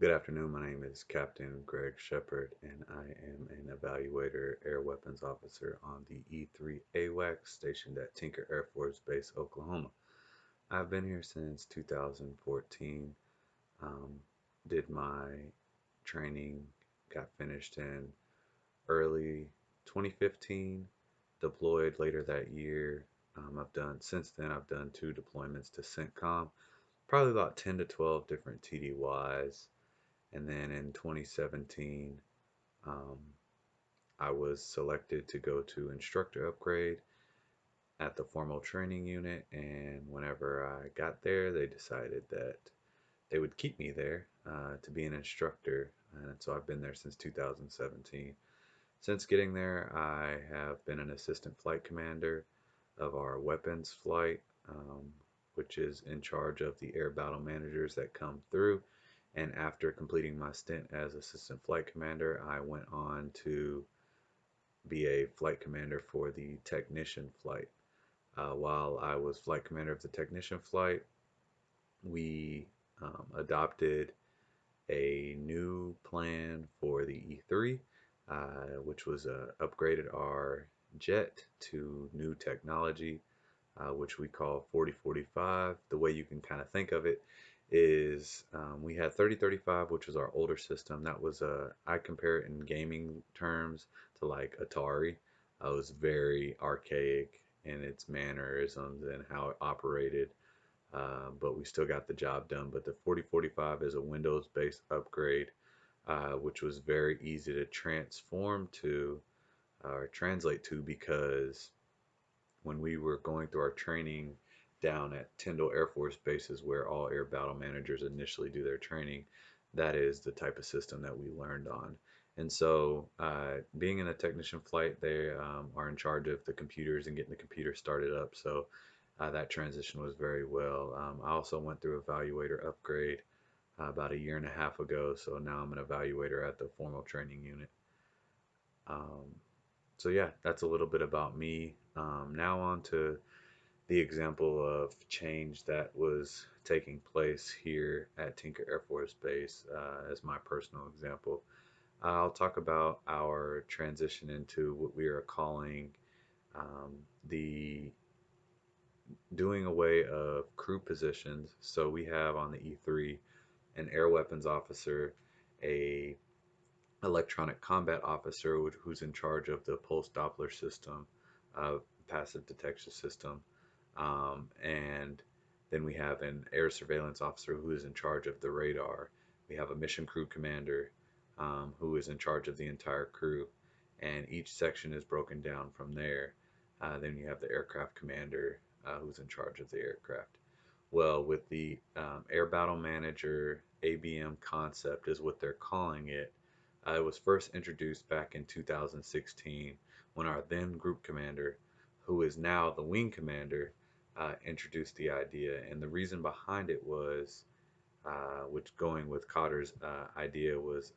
Good afternoon. My name is Captain Greg Shepard, and I am an evaluator air weapons officer on the E3 AWACS stationed at Tinker Air Force Base, Oklahoma. I've been here since 2014. Um, did my training, got finished in early 2015, deployed later that year. Since then, I've done two deployments to CENTCOM, probably about 10 to 12 different TDYs. And then in 2017, um, I was selected to go to instructor upgrade at the formal training unit. And whenever I got there, they decided that they would keep me there to be an instructor. And so I've been there since 2017. Since getting there, I have been an assistant flight commander of our weapons flight, which is in charge of the air battle managers that come through. And after completing my stint as assistant flight commander, I went on to be a flight commander for the technician flight. While I was flight commander of the technician flight, we adopted a new plan for the E3, which was upgraded our jet to new technology, which we call 4045. The way you can kind of think of it is we had 3035, which was our older system. That was, I compare it in gaming terms to like Atari. It was very archaic in its mannerisms and how it operated, but we still got the job done. But the 4045 is a Windows based upgrade, which was very easy to transform to or translate to because when we were going through our training down at Tyndall Air Force bases, where all air battle managers initially do their training, that is the type of system that we learned on. And so, being in a technician flight, they are in charge of the computers and getting the computer started up. So, that transition was very well. I also went through evaluator upgrade about a year and a half ago. So now I'm an evaluator at the formal training unit. Um, so yeah, that's a little bit about me. Now on to the example of change that was taking place here at Tinker Air Force Base as my personal example. I'll talk about our transition into what we are calling the doing away of crew positions. So we have on the E3 an air weapons officer, a electronic combat officer who's in charge of the pulse Doppler system, passive detection system, and then we have an air surveillance officer who is in charge of the radar. We have a mission crew commander who is in charge of the entire crew, and each section is broken down from there. Then you have the aircraft commander who's in charge of the aircraft. Well, with the Air Battle Manager ABM concept, is what they're calling it. It was first introduced back in 2016 when our then group commander, who is now the wing commander, introduced the idea. And the reason behind it was, which going with Cotter's idea was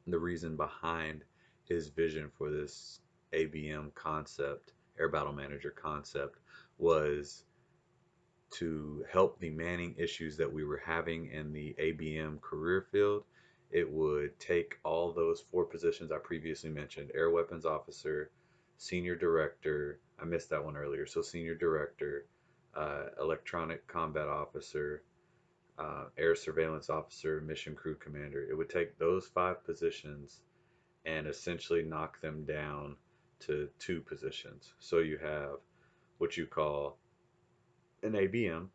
the reason behind his vision for this ABM concept, Air Battle Manager concept, was to help the manning issues that we were having in the ABM career field. It would take all those four positions I previously mentioned: air weapons officer, senior director. I missed that one earlier. So, senior director, electronic combat officer, air surveillance officer, mission crew commander. It would take those five positions and essentially knock them down to two positions. So, you have what you call an ABM,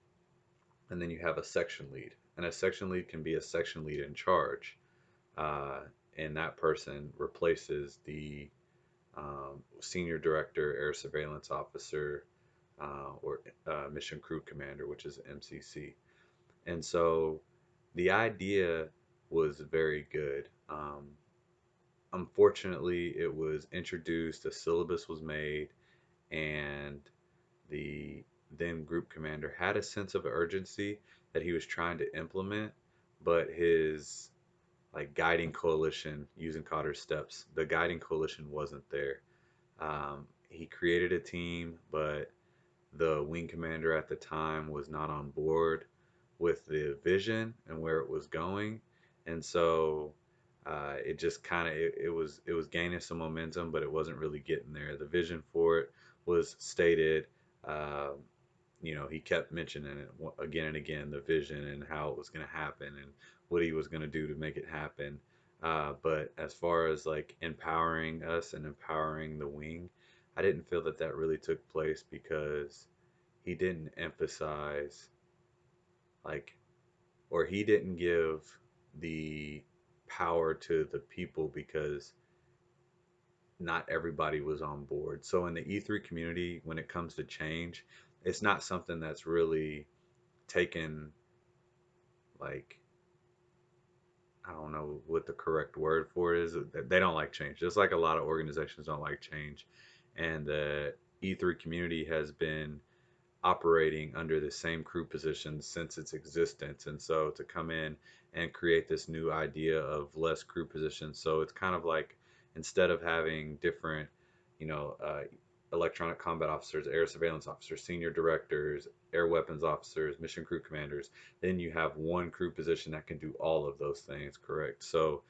and then you have a section lead. And a section lead can be a section lead in charge, uh, and that person replaces the senior director, air surveillance officer, or mission crew commander, which is MCC. And so the idea was very good. Unfortunately, it was introduced, a syllabus was made, and the then group commander had a sense of urgency that he was trying to implement, but his like guiding coalition, using Cotter's steps, the guiding coalition wasn't there. He created a team, but the wing commander at the time was not on board with the vision and where it was going, and so it just kind of it was gaining some momentum, but it wasn't really getting there. The vision for it was stated. Uh, he kept mentioning it again and again, the vision and how it was going to happen and what he was going to do to make it happen. But as far as like empowering us and empowering the wing, I didn't feel that that really took place because he didn't emphasize like, or he didn't give the power to the people because not everybody was on board. So in the E3 community, when it comes to change, it's not something that's really taken like, I don't know what the correct word for it is. They don't like change. Just like a lot of organizations don't like change. And the E3 community has been operating under the same crew position since its existence. And so to come in and create this new idea of less crew positions, so it's kind of like instead of having different, you know, electronic combat officers, air surveillance officers, senior directors, air weapons officers, mission crew commanders, then you have one crew position that can do all of those things, correct? So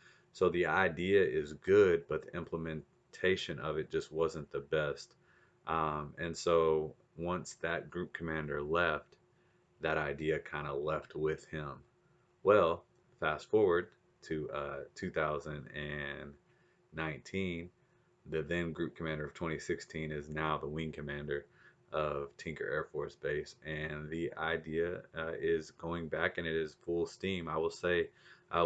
the idea is good, but the implementation of it just wasn't the best. And so once that group commander left, that idea kind of left with him. Well, fast forward to 2019, the then group commander of 2016 is now the wing commander of Tinker Air Force Base, and the idea is going back, and it is full steam. I will say,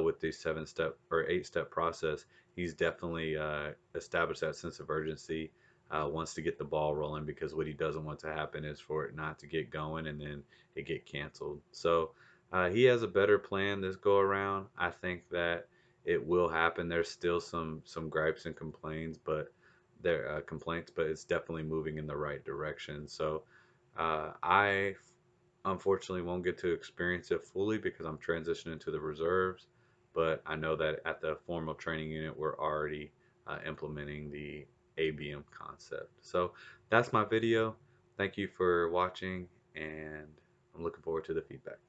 with the 7-step or 8-step process, he's definitely established that sense of urgency. Wants to get the ball rolling because what he doesn't want to happen is for it not to get going and then it get canceled. So he has a better plan this go around. I think that it will happen. There's still some gripes and complaints, but it's definitely moving in the right direction. So I unfortunately won't get to experience it fully because I'm transitioning to the reserves, but I know that at the formal training unit we're already implementing the ABM concept. So that's my video. Thank you for watching, and I'm looking forward to the feedback.